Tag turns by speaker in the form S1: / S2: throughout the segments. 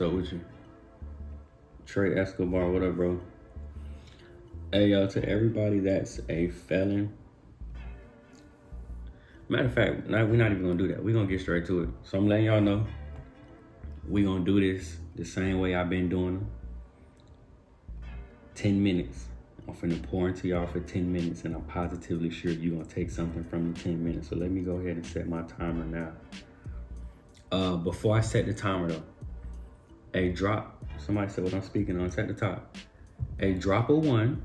S1: What's up with you? Trey Escobar, what up, bro? Hey, yo, to everybody that's a felon. Matter of fact, we're not even gonna do that. We're gonna get straight to it. So I'm letting y'all know we're gonna do this the same way I've been doing them. 10 minutes. I'm finna pour into y'all for 10 minutes, and I'm positively sure you're gonna take something from the 10 minutes. So let me go ahead and set my timer now. Before I set the timer though, a drop. Somebody said what I'm speaking on. It's at the top. A drop of one.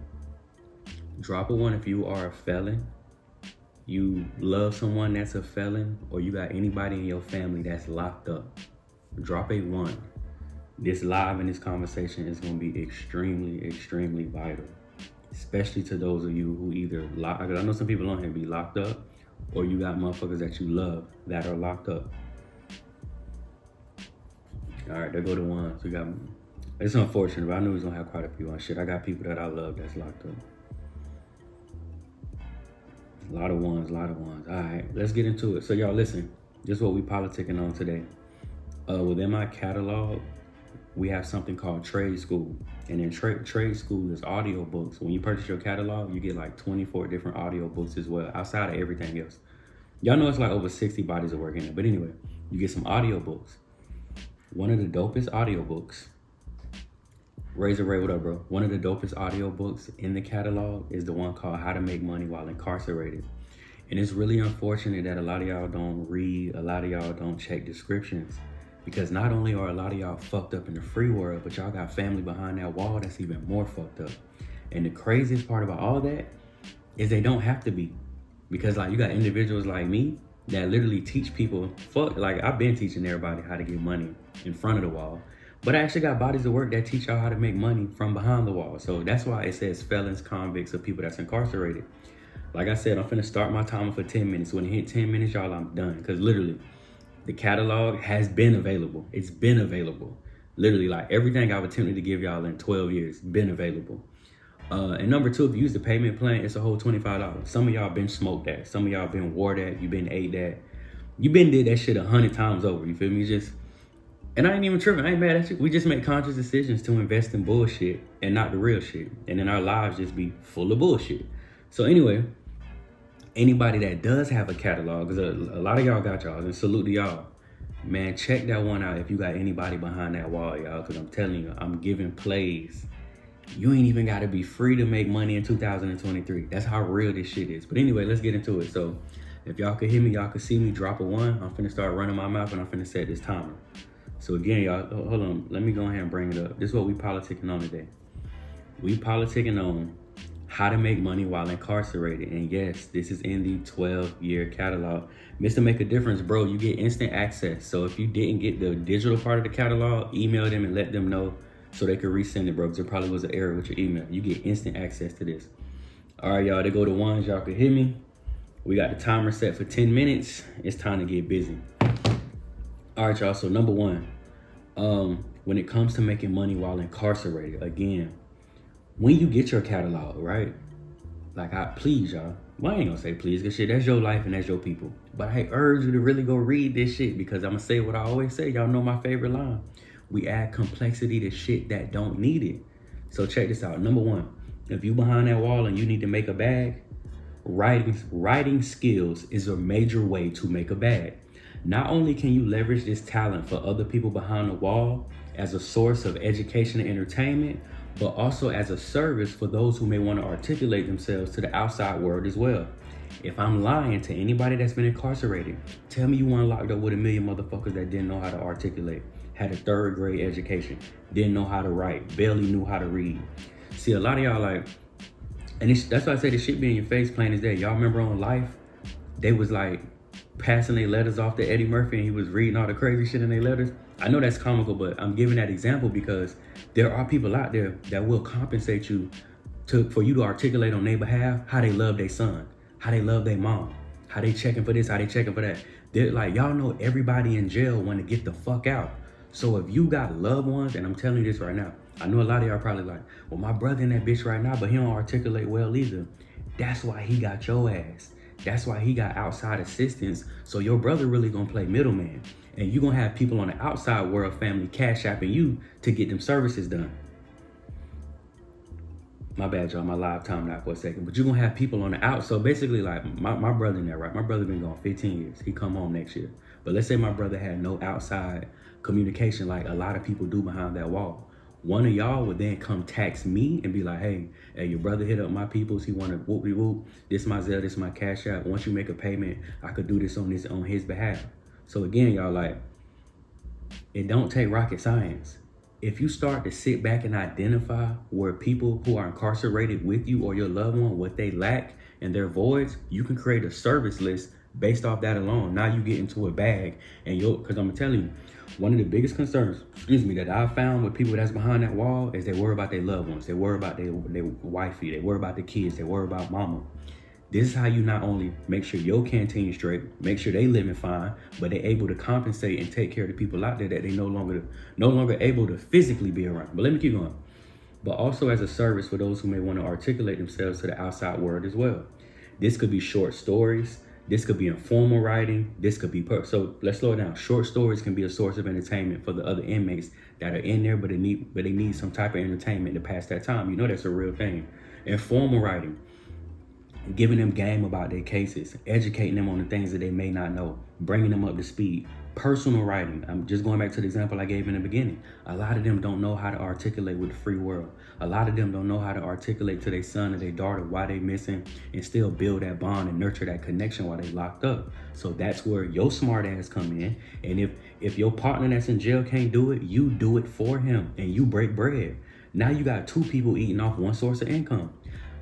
S1: Drop a one if you are a felon, you love someone that's a felon, or you got anybody in your family that's locked up. Drop a one. This live and this conversation is going to be extremely, extremely vital, especially to those of you who either locked, I know some people on here be locked up, or you got motherfuckers that you love that are locked up. All right, there go the ones. We got. It's unfortunate, but I knew we was gonna have quite a few on shit. I got people that I love that's locked up. A lot of ones. All right, let's get into it. So y'all listen, this is what we politicking on today. Within my catalog, we have something called trade school. And in trade school is audio books. When you purchase your catalog, you get like 24 different audio books as well, outside of everything else. Y'all know it's like over 60 bodies of work in it. But anyway, you get some audio books. One of the dopest audio books, Razor Ray, what up, bro? One of the dopest audio books in the catalog is the one called How to Make Money While Incarcerated. And it's really unfortunate that a lot of y'all don't read, a lot of y'all don't check descriptions, because not only are a lot of y'all fucked up in the free world, but y'all got family behind that wall that's even more fucked up. And the craziest part about all that is they don't have to be, because like you got individuals like me that literally teach people, like I've been teaching everybody how to get money in front of the wall. But I actually got bodies of work that teach y'all how to make money from behind the wall. So that's why it says felons, convicts, or people that's incarcerated. Like I said, I'm finna start my timer for 10 minutes. When it hit 10 minutes, y'all, I'm done. Because literally, the catalog has been available. It's been available. Literally, like everything I've attempted to give y'all in 12 years, been available. And number two, if you use the payment plan, it's a whole $25. Some of y'all been smoked that. Some of y'all been wore that. You been ate that. You been did that shit 100 times over. You feel me? And I ain't even tripping. I ain't mad at you. We just make conscious decisions to invest in bullshit and not the real shit. And then our lives just be full of bullshit. So anyway, anybody that does have a catalog, because a lot of y'all got y'all, and salute to y'all. Man, check that one out if you got anybody behind that wall, y'all, because I'm telling you, I'm giving plays. You ain't even got to be free to make money in 2023. That's how real this shit is. But anyway, let's get into it. So if y'all could hear me, y'all could see me drop a one. I'm finna start running my mouth and I'm finna set this timer. So again, y'all, hold on. Let me go ahead and bring it up. This is what we politicking on today. We politicking on how to make money while incarcerated. And yes, this is in the 12-year catalog. Mr. Make a Difference, bro, you get instant access. So if you didn't get the digital part of the catalog, email them and let them know so they could resend it, bro, because there probably was an error with your email. You get instant access to this. All right, y'all, they go to ones. Y'all can hear me. We got the timer set for 10 minutes. It's time to get busy. All right, y'all, so number one, when it comes to making money while incarcerated, again, when you get your catalog, right? Like, please, y'all. Well, I ain't gonna say please, because shit, that's your life and that's your people. But I urge you to really go read this shit, because I'm gonna say what I always say. Y'all know my favorite line. We add complexity to shit that don't need it. So check this out. Number one, if you behind that wall and you need to make a bag, writing skills is a major way to make a bag. Not only can you leverage this talent for other people behind the wall as a source of education and entertainment, but also as a service for those who may want to articulate themselves to the outside world as well. If I'm lying to anybody that's been incarcerated, tell me you weren't locked up with a million motherfuckers that didn't know how to articulate, had a third grade education, didn't know how to write, barely knew how to read. See, a lot of y'all like, and that's why I say this shit be in your face plain as day. Y'all remember on Life, they was like passing their letters off to Eddie Murphy and he was reading all the crazy shit in their letters. I know that's comical, but I'm giving that example because there are people out there that will compensate you for you to articulate on their behalf how they love their son, how they love their mom, how they checking for this, how they checking for that. They're like, y'all know everybody in jail want to get the fuck out. So if you got loved ones, and I'm telling you this right now, I know a lot of y'all probably like, well, my brother in that bitch right now, but he don't articulate well either. That's why he got your ass. That's why he got outside assistance. So your brother really gonna play middleman. And you're gonna have people on the outside world family cash apping you to get them services done. My bad, y'all, my live timed out for a second. But you're gonna have people on the out. So basically, like my brother in there, right? My brother been gone 15 years. He come home next year. But let's say my brother had no outside communication like a lot of people do behind that wall. One of y'all would then come tax me and be like, hey, your brother hit up my peoples. He wanna whoop-de-whoop. This my Zelle, this my Cash App. Once you make a payment, I could do this on his behalf. So again, y'all, like, it don't take rocket science. If you start to sit back and identify where people who are incarcerated with you or your loved one, what they lack and their voids, you can create a service list based off that alone. Now you get into a bag and because I'm telling you, one of the biggest concerns, that I found with people that's behind that wall is they worry about their loved ones. They worry about their wifey. They worry about the kids. They worry about mama. This is how you not only make sure your canteen is straight, make sure they living fine, but they're able to compensate and take care of the people out there that they no longer able to physically be around. But let me keep going. But also as a service for those who may want to articulate themselves to the outside world as well. This could be short stories. This could be informal writing. This could be so let's slow it down. Short stories can be a source of entertainment for the other inmates that are in there, but they need some type of entertainment to pass that time. You know that's a real thing. Informal writing. Giving them game about their cases, educating them on the things that they may not know, bringing them up to speed. Personal writing. I'm just going back to the example I gave in the beginning. A lot of them don't know how to articulate with the free world. A lot of them don't know how to articulate to their son or their daughter why they missing and still build that bond and nurture that connection while they locked up. So that's where your smart ass come in. And if your partner that's in jail can't do it, you do it for him and you break bread. Now you got two people eating off one source of income.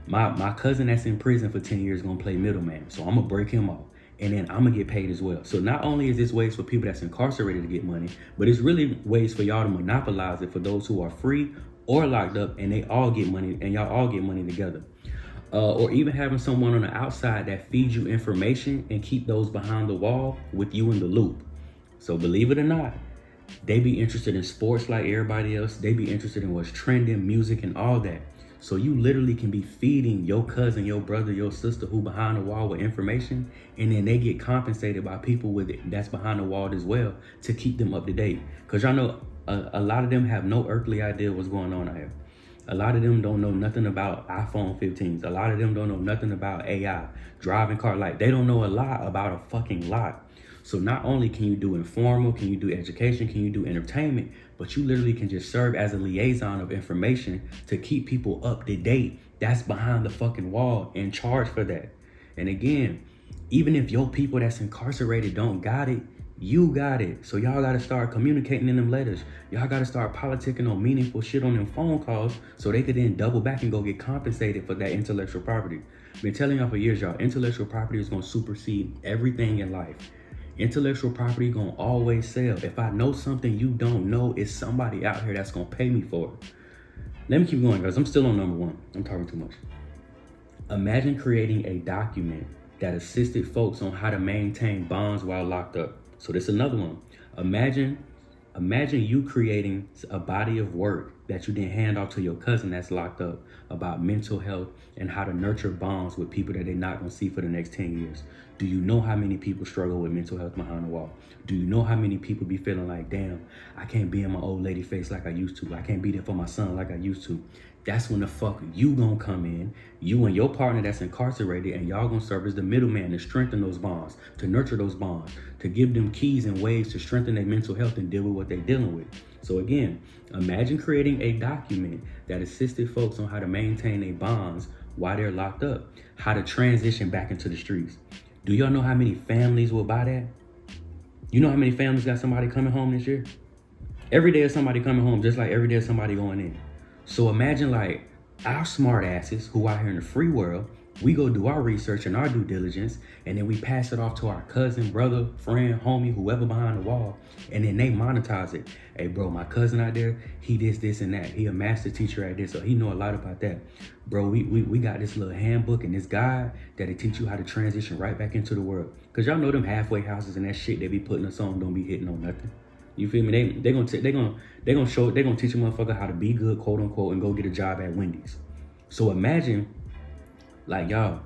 S1: My cousin that's in prison for 10 years gonna play middleman. So I'm gonna break him off. And then I'm gonna get paid as well. So not only is this ways for people that's incarcerated to get money, but it's really ways for y'all to monopolize it for those who are free or locked up and they all get money and y'all all get money together. Or even having someone on the outside that feeds you information and keep those behind the wall with you in the loop. So believe it or not, they be interested in sports like everybody else. They be interested in what's trending, music and all that. So you literally can be feeding your cousin, your brother, your sister who behind the wall with information, and then they get compensated by people with it that's behind the wall as well to keep them up to date. Because y'all know a lot of them have no earthly idea what's going on out here. A lot of them don't know nothing about iPhone 15s. A lot of them don't know nothing about AI, driving car. Like they don't know a lot about a fucking lot. So not only can you do informal, can you do education, can you do entertainment, but you literally can just serve as a liaison of information to keep people up to date. That's behind the fucking wall and charge for that. And again, even if your people that's incarcerated don't got it, you got it. So y'all got to start communicating in them letters. Y'all got to start politicking on meaningful shit on them phone calls so they could then double back and go get compensated for that intellectual property. I've been telling y'all for years, y'all, intellectual property is going to supersede everything in life. Intellectual property gonna always sell. If I know something you don't know, it's somebody out here that's gonna pay me for it. Let me keep going, guys. I'm still on number one. I'm talking too much. Imagine creating a document that assisted folks on how to maintain bonds while locked up. So this is another one. Imagine you creating a body of work that you then hand off to your cousin that's locked up about mental health and how to nurture bonds with people that they're not gonna see for the next 10 years. Do you know how many people struggle with mental health behind the wall? Do you know how many people be feeling like, damn, I can't be in my old lady face like I used to. I can't be there for my son like I used to. That's when the fuck you gonna come in, you and your partner that's incarcerated, and y'all gonna serve as the middleman to strengthen those bonds, to nurture those bonds, to give them keys and ways to strengthen their mental health and deal with what they're dealing with. So again, imagine creating a document that assisted folks on how to maintain their bonds while they're locked up, how to transition back into the streets. Do y'all know how many families will buy that? You know how many families got somebody coming home this year? Every day is somebody coming home, just like every day is somebody going in. So imagine like our smart asses who out here in the free world, we go do our research and our due diligence, and then we pass it off to our cousin, brother, friend, homie, whoever behind the wall, and then they monetize it. Hey bro, my cousin out there, he this and that. He a master teacher at this, so he know a lot about that. Bro, we got this little handbook and this guide that'll teach you how to transition right back into the world. Cause y'all know them halfway houses and that shit they be putting us on don't be hitting on nothing. You feel me? They gonna teach a motherfucker how to be good, quote unquote, and go get a job at Wendy's. So imagine, like y'all,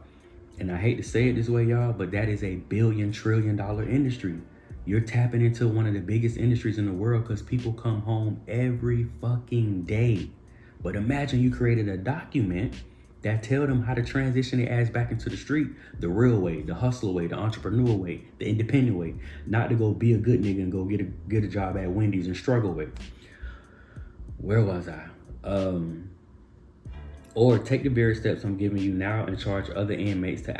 S1: And I hate to say it this way, y'all, but that is a billion-trillion-dollar industry. You're tapping into one of the biggest industries in the world because people come home every fucking day. But imagine you created a document that tell them how to transition their ass back into the street the real way, the hustler way, the entrepreneur way, the independent way, not to go be a good nigga and go get a job at Wendy's and struggle with. Where was I? Or take the very steps I'm giving you now and charge other inmates to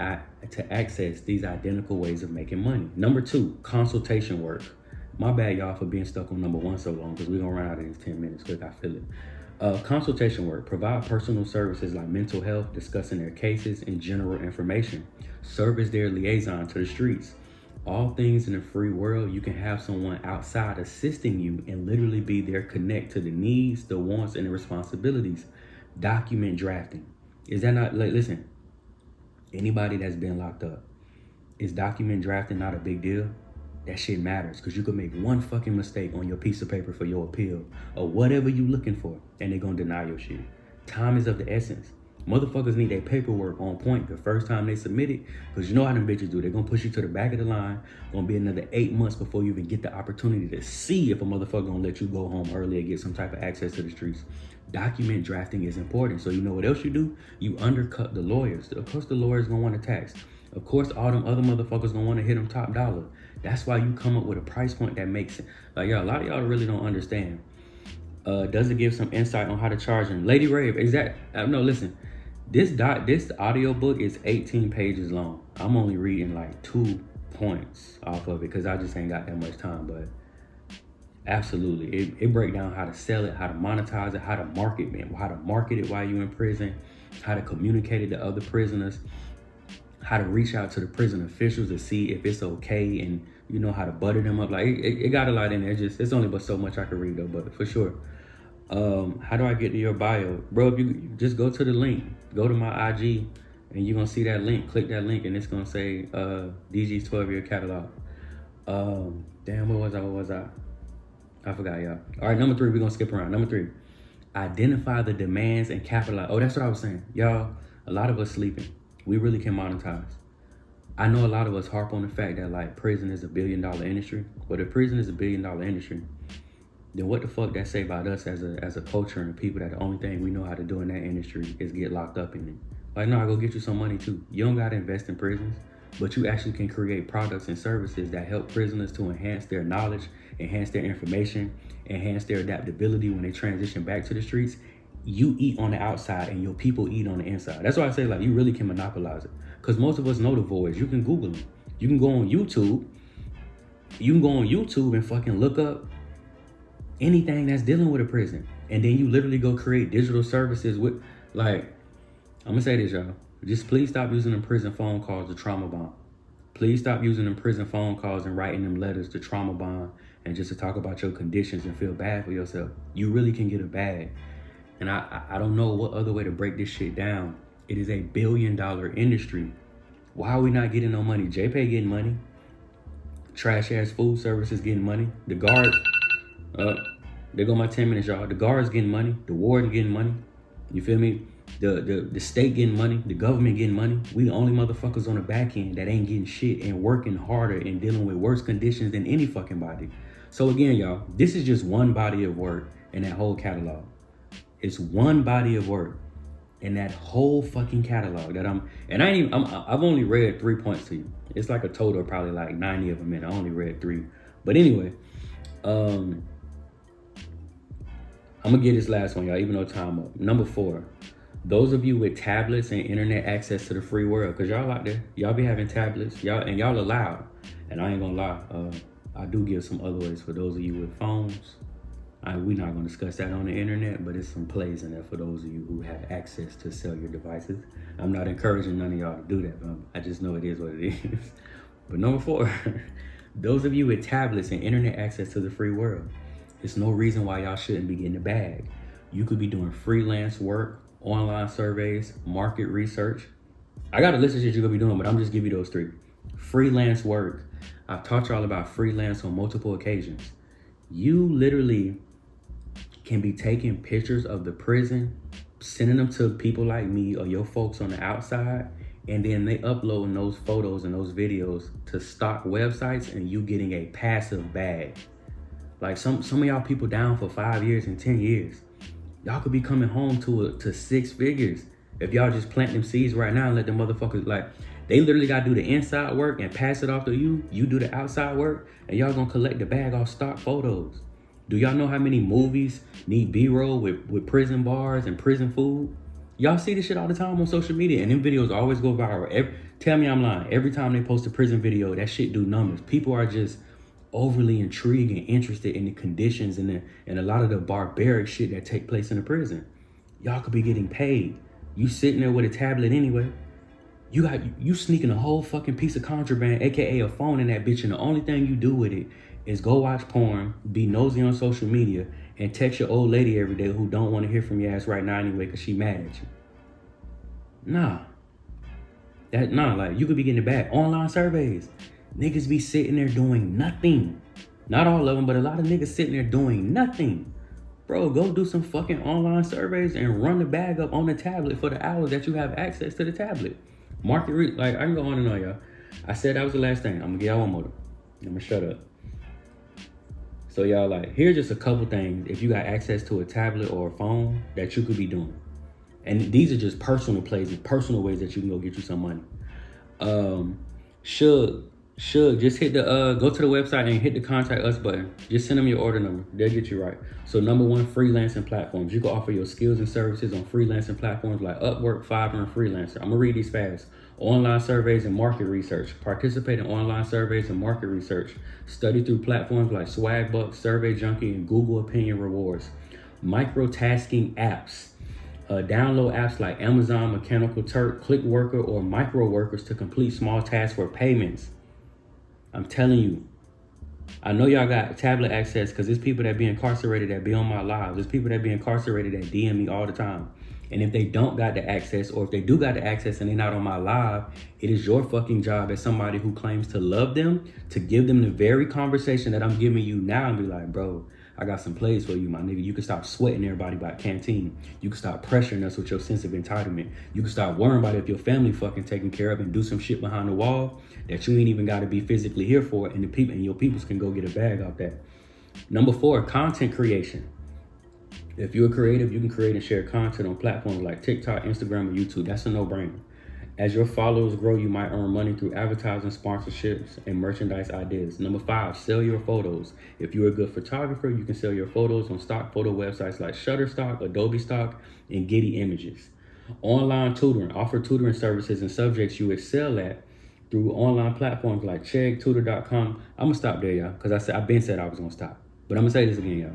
S1: access these identical ways of making money. Number 2, consultation work. My bad, y'all, for being stuck on number 1 so long, because we're going to run out of these 10 minutes quick. I feel it. Consultation work. Provide personal services like mental health, discussing their cases, and general information. Serve as their liaison to the streets. All things in a free world, you can have someone outside assisting you and literally be their connect to the needs, the wants, and the responsibilities. Document drafting. Is that not, like, listen, anybody that's been locked up, is document drafting not a big deal? That shit matters, because you could make one fucking mistake on your piece of paper for your appeal or whatever you looking for, and they're gonna deny your shit. Time is of the essence. Motherfuckers need their paperwork on point the first time they submit it, because you know how them bitches do. They're gonna push you to the back of the line. Gonna be another 8 months before you even get the opportunity to see if a motherfucker gonna let you go home early and get some type of access to the streets. Document drafting is important. So you know what else you do? You undercut the lawyers. Of course the lawyers gonna want a tax. Of course all them other motherfuckers gonna want to hit them top dollar. That's why you come up with a price point that makes it. Like, y'all, a lot of y'all really don't understand. Does it give some insight on how to charge them? Lady Rave, no, listen. This audio book is 18 pages long. I'm only reading like 2 points off of it because I just ain't got that much time. But absolutely, it breaks down how to sell it, how to monetize it, how to market it while you're in prison, how to communicate it to other prisoners, how to reach out to the prison officials to see if it's okay, and you know how to butter them up. Like it got a lot in there. It's only but so much I can read though, but for sure. How do I get to your bio? Bro, if you just go to the link, go to my IG, and you're gonna see that link. Click that link and it's gonna say DG's 12-year catalog. Damn, what was I? I forgot, y'all. All right, number 3, we're gonna skip around. Number 3, identify the demands and capitalize. Oh, that's what I was saying. Y'all, a lot of us sleeping. We really can monetize. I know a lot of us harp on the fact that like prison is a $1 billion industry, but if prison is a $1 billion industry, then what the fuck that say about us as a culture and the people that the only thing we know how to do in that industry is get locked up in it? Like, no, I go get you some money too. You don't gotta invest in prisons, but you actually can create products and services that help prisoners to enhance their knowledge, enhance their information, enhance their adaptability when they transition back to the streets. You eat on the outside and your people eat on the inside. That's why I say, like, you really can monopolize it. Because most of us know the voice. You can Google them. You can go on YouTube. And fucking look up anything that's dealing with a prison. And then you literally go create digital services with, like, I'm going to say this, y'all. Just please stop using them prison phone calls to trauma bond. Please stop using them prison phone calls and writing them letters to trauma bond and just to talk about your conditions and feel bad for yourself. You really can get a bag. And I don't know what other way to break this shit down. It is a $1 billion industry. Why are we not getting no money? JPay getting money. Trash ass food services getting money. The guard, there go my 10 minutes, y'all. The guards getting money. The warden getting money. You feel me? The state getting money. The government getting money. We the only motherfuckers on the back end that ain't getting shit and working harder and dealing with worse conditions than any fucking body. So again, y'all, this is just one body of work in that whole catalog. It's one body of work in that whole fucking catalog that I've only read 3 points to you. It's like a total of probably like 90 of them, and I only read 3. But anyway, I'm gonna get this last one, y'all, even though time up. Number 4, those of you with tablets and internet access to the free world, because y'all out there, y'all be having tablets, y'all allowed. And I ain't gonna lie, I do give some other ways for those of you with phones. We're not going to discuss that on the internet, but there's some plays in there for those of you who have access to cellular devices. I'm not encouraging none of y'all to do that, but I just know it is what it is. But number 4, those of you with tablets and internet access to the free world, there's no reason why y'all shouldn't be getting a bag. You could be doing freelance work, online surveys, market research. I got a list of shit you're going to be doing, but I'm just giving you those 3. Freelance work. I've taught y'all about freelance on multiple occasions. You literally can be taking pictures of the prison, sending them to people like me or your folks on the outside, and then they uploading those photos and those videos to stock websites, and you getting a passive bag. Like some of y'all people down for 5 years and 10 years. Y'all could be coming home to 6 figures if y'all just plant them seeds right now and let them motherfuckers, like, they literally gotta do the inside work and pass it off to you. You do the outside work, and y'all gonna collect the bag off stock photos. Do y'all know how many movies need B-roll with prison bars and prison food? Y'all see this shit all the time on social media, and them videos always go viral. Tell me I'm lying. Every time they post a prison video, that shit do numbers. People are just overly intrigued and interested in the conditions and a lot of the barbaric shit that take place in the prison. Y'all could be getting paid. You sitting there with a tablet anyway. You sneaking a whole fucking piece of contraband, aka a phone, in that bitch, and the only thing you do with it is go watch porn, be nosy on social media, and text your old lady every day who don't want to hear from your ass right now anyway because she mad at you. Like, you could be getting it back. Online surveys. Niggas be sitting there doing nothing. Not all of them, but a lot of niggas sitting there doing nothing. Bro, go do some fucking online surveys and run the bag up on the tablet for the hours that you have access to the tablet. Market like, I can go on and on, y'all. I said that was the last thing. I'm gonna give y'all one more. I'm gonna shut up. So y'all, like, here's just a couple things if you got access to a tablet or a phone that you could be doing. And these are just personal plays and personal ways that you can go get you some money. Should just hit the go to the website and hit the contact us button. Just send them your order number. They'll get you right. So number one, freelancing platforms. You can offer your skills and services on freelancing platforms like Upwork, Fiverr, and Freelancer. I'm gonna read these fast. Online surveys and market research. Participate in online surveys and market research. Study through platforms like Swagbucks, Survey Junkie, and Google Opinion Rewards. Microtasking apps. Download apps like Amazon, Mechanical Turk, Clickworker, or Micro Workers to complete small tasks for payments. I'm telling you, I know y'all got tablet access because there's people that be incarcerated that be on my live. There's people that be incarcerated that DM me all the time. And if they don't got the access, or if they do got the access and they're not on my live, it is your fucking job as somebody who claims to love them to give them the very conversation that I'm giving you now and be like, bro, I got some plays for you, my nigga. You can stop sweating everybody about canteen. You can stop pressuring us with your sense of entitlement. You can stop worrying about if your family fucking taken care of and do some shit behind the wall that you ain't even got to be physically here for, and the people and your peoples can go get a bag off that. Number 4, content creation. If you're creative, you can create and share content on platforms like TikTok, Instagram, or YouTube. That's a no-brainer. As your followers grow, you might earn money through advertising, sponsorships, and merchandise ideas. Number 5, sell your photos. If you're a good photographer, you can sell your photos on stock photo websites like Shutterstock, Adobe Stock, and Getty Images. Online tutoring. Offer tutoring services and subjects you excel at through online platforms like Chegg, Tutor.com. I'm going to stop there, y'all, because I've been said I was going to stop. But I'm going to say this again, y'all.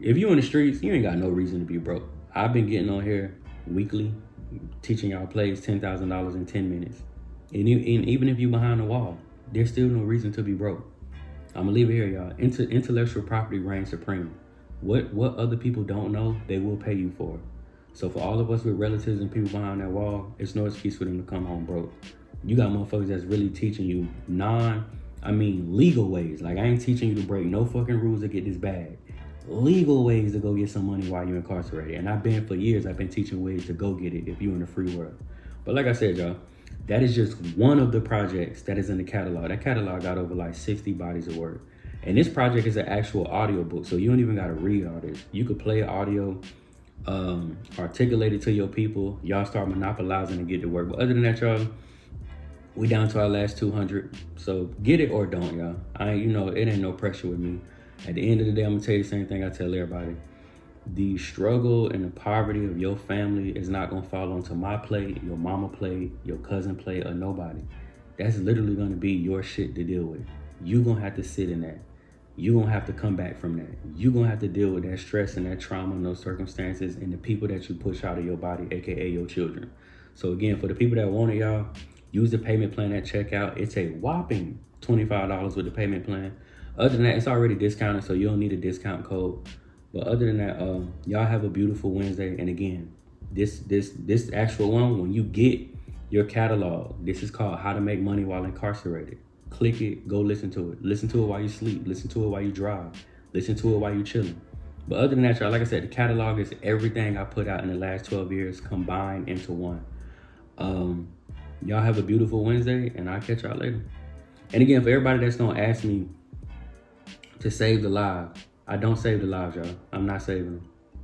S1: If you in the streets, you ain't got no reason to be broke. I've been getting on here weekly, teaching y'all plays $10,000 in 10 minutes. And even if you behind the wall, there's still no reason to be broke. I'm gonna leave it here, y'all. Intellectual property reigns supreme. What other people don't know, they will pay you for. So for all of us with relatives and people behind that wall, it's no excuse for them to come home broke. You got motherfuckers that's really teaching you legal ways. Like, I ain't teaching you to break no fucking rules to get this bag. Legal ways to go get some money while you're incarcerated. And I've been teaching ways to go get it if you're in the free world. But like I said, y'all, that is just one of the projects that is in the catalog. That catalog got over like 60 bodies of work. And this project is an actual audio book, so you don't even gotta read all this. You could play audio, articulate it to your people. Y'all start monopolizing and get to work. But other than that, y'all, we down to our last 200. So get it or don't, y'all. It ain't no pressure with me. At the end of the day, I'm gonna tell you the same thing I tell everybody. The struggle and the poverty of your family is not gonna fall onto my plate, your mama plate, your cousin plate, or nobody. That's literally gonna be your shit to deal with. You gonna have to sit in that. You gonna have to come back from that. You gonna have to deal with that stress and that trauma and those circumstances and the people that you push out of your body, aka your children. So again, for the people that want it, y'all, use the payment plan at checkout. It's a whopping $25 with the payment plan. Other than that, it's already discounted, so you don't need a discount code. But other than that, y'all have a beautiful Wednesday. And again, this actual one, when you get your catalog, this is called How to Make Money While Incarcerated. Click it, go listen to it. Listen to it while you sleep. Listen to it while you drive. Listen to it while you chilling. But other than that, y'all, like I said, the catalog is everything I put out in the last 12 years combined into one. Y'all have a beautiful Wednesday, and I'll catch y'all later. And again, for everybody that's gonna ask me to save the live, I don't save the lives, y'all. I'm not saving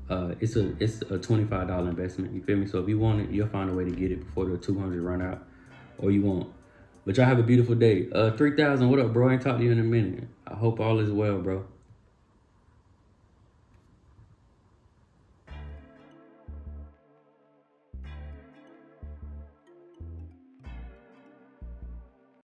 S1: them. It's a $25 investment. You feel me? So if you want it, you'll find a way to get it before the 200 run out, or you won't. But y'all have a beautiful day. 3000, what up, bro? I ain't talked to you in a minute. I hope all is well, bro.